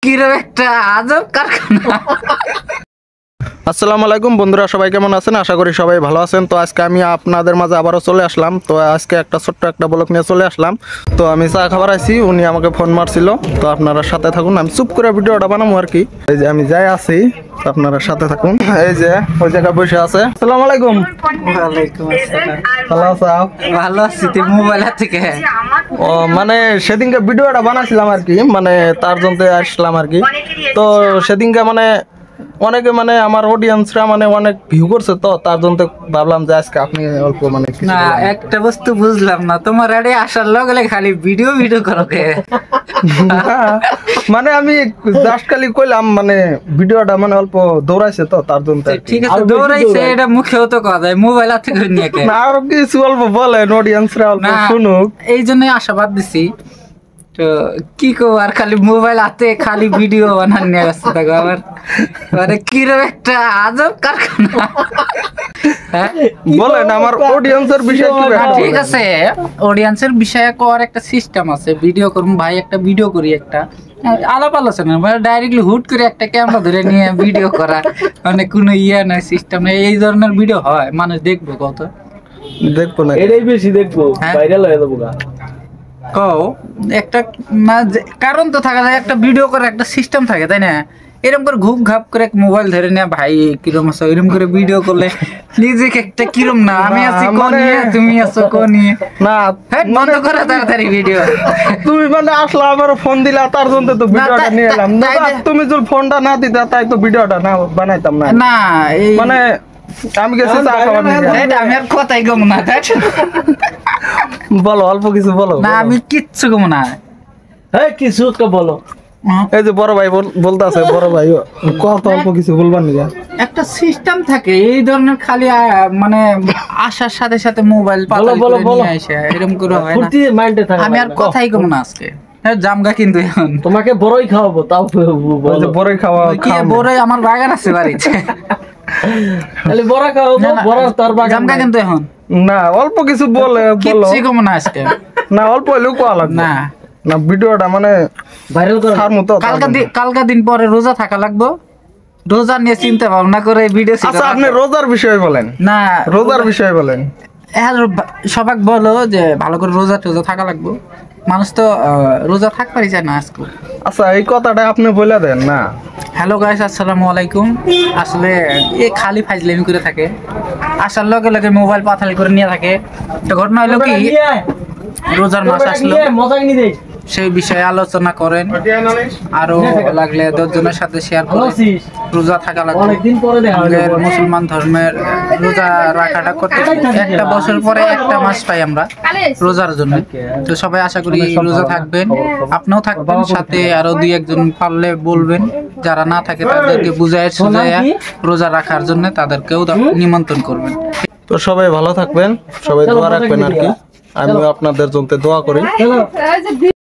কিরকম একটা আজব কারখানা। আসসালামু আলাইকুম বন্ধুরা, সবাই কেমন আছেন? আশা করি সবাই ভালো আছেন। তো আজকে আমি আপনাদের মাঝে আবারও চলে আসলাম। তো আজকে ছোট্ট একটা ব্লগ নিয়ে চলে আসলাম। তো আমি চা খাবার আছি, উনি আমাকে ফোন মারছিল। তো আপনারা সাথে থাকুন, আমি চুপ করে ভিডিওটা বানাবো আর কি। এই যে আমি যাই আছি, আপনারা সাথে থাকুন। এই যে ওই জায়গায় বসে আছে। আসসালামু আলাইকুম। ওয়ালাইকুম আসসালাম। ভালো আছো? ভালো আছি। তুই মোবাইল থেকে ও মানে সেদিনকে ভিডিওটা বানাছিলাম আর কি, মানে তার জন্য আসলাম আর কি। তো সেদিনকে মানে অনেকে মানে আমার অডিয়েন্সরা মানে অনেক ভিউ করছে, তো তার জন্য ভাবলাম যে আজকে আপনি অল্প মানে কিছু না, বলেন। একটা বস্তু বুঝলাম না, তোমার আরে আসার লগে খালি ভিডিও ভিডিও করো কে? না, মানে আমি জাস্ট খালি কইলাম মানে ভিডিওটা মানে অল্প দৌড়াইছে, তো তার জন্য আর কি। ঠিক আছে, দৌড়াইছে এটা মুখেও তো কথা যায়, মোবাইল থেকে নিয়ে কে? না, আরো কিছু অল্প বলেন, অডিয়েন্সরা অল্প না, শুনুক। এই জন্যই আশাবাদ দিছি। তো কি কো, আর খালি মোবাইল হাতে খালি ভিডিও বানান নিয়ে আসতে থাকো আবার। মানে কিরকম একটা আজব কারখানা। হ্যাঁ, বলেন আমার অডিয়েন্সের বিষয় কি ব্যাপার? ঠিক আছে, অডিয়েন্সের বিষয়ে কর একটা সিস্টেম আছে। ভিডিও করুন ভাই, একটা ভিডিও করি, একটা আলাপ আলোচনা, মানে ডাইরেক্টলি হুট করে একটা ক্যামেরা ধরে নিয়ে ভিডিও করা, মানে কোনো ইয়ে নাই, সিস্টেম নেই। এই ধরনের ভিডিও হয়, মানুষ দেখবো কত? দেখবো না, এটাই বেশি দেখবো, হ্যাঁ? ভাইরাল হয়ে যাবো গা। কও একটা কারণ তো থাকা যায়, একটা ভিডিও করার একটা সিস্টেম থাকে, তাই না? এরকম করে ঘুপ ঘাপ করে মোবাইল ধরে নিয়ে ভাই কিরম আছো এরকম করে ভিডিও করলে নিজেকে একটা কিরম না, আমি আছি কোন মানে- নিয়ে, তুমি আছো কোন নিয়ে। না হ্যাঁ, বন্ধ করো তাড়াতাড়ি ভিডিও। তুমি মানে আসলে আমার ফোন দিলা, তার জন্য তো ভিডিওটা তাই- নিয়ে এলাম। না, তাই- তুমি যদি ফোনটা না দিতা তাই তো ভিডিওটা না বানাইতাম না। না, এই মানে আমি গেছি চা খাবার নিয়ে। এইটা আমি আর কথাই কম না, তাই তো? বলো, অল্প কিছু বলো। না, আমি কিচ্ছু কম না। হ্যাঁ, কিছু একটা বলো। এই যে বড় ভাই বলতে আছে, বড় ভাই কত অল্প কিছু বলবার নিয়ে। একটা সিস্টেম থাকে এই ধরনের, খালি মানে আসার সাথে সাথে মোবাইল বলো, বলো, বলো। নিয়ে আসে, এরকম করে হয় না। ফুর্তি মাইন্ডে থাকে। আমি আর কথাই কম না আজকে। হ্যাঁ, জামগা কিন্তু এখন তোমাকে বড়ই খাওয়াবো, তাও ওই যে বলো। বড়ই খাওয়া কি খাওয়ানো। বড়, আমার বাগান আছে বাড়িতে। খালি বড়া খাওয়াবো, না, না, বড় তার বাগান জামগা নাই। কিন্তু এখন না, অল্প কিছু বলো। কিচ্ছু কম না আজকে। না, অল্প হলেও কোয়া লাগবে না, না, ভিডিওটা মানে ভাইরাল করে। ছাড় মতো। কালকা দিন পরে রোজা থাকা লাগবো। রোজা নিয়ে চিন্তা ভাবনা করে ভিডিও আচ্ছা, আপনি রোজার বিষয়ে বলেন। না, রোজার বিষয়ে বলেন। সবাই বলো যে ভালো করে রোজা টোজা থাকা লাগবো। মানুষ তো রোজা থাকবারই চায় না আজকে। আচ্ছা, এই কথাটা আপনি বলে দেন না। হ্যালো গাইস, আসসালামু আলাইকুম। আসলে এ খালি ফাইজলামি করে থাকে, আসার লগে লগে মোবাইল পাথাল করে নিয়ে থাকে। একটা ঘটনা হলো কি, রোজার মাস আসলো, মজা নিয়ে দেই। সেই বিষয়ে আলোচনা করেন, আরো লাগলে 10 জনের সাথে শেয়ার করেন। রোজা থাকা লাগবে। অনেকদিন পরে দেখা হলো। আমাদের মুসলমান ধর্মের রোজা রাখাটা করতে একটা বছর পরে একটা মাস পাই আমরা রোজার জন্য। তো সবাই আশা করি রোজা থাকবেন, আপনিও থাকবেন, সাথে আরো 2-1 জন পারলে বলবেন, যারা না থাকে তাদেরকে বুঝায় সুঝাইয়া রোজা রাখার জন্য তাদেরকেও নিমন্ত্রণ করবেন। তো সবাই ভালো থাকবেন, সবাই দোয়া রাখবেন আর কি। আমিও আপনাদের জন্য দোয়া করি। চলো।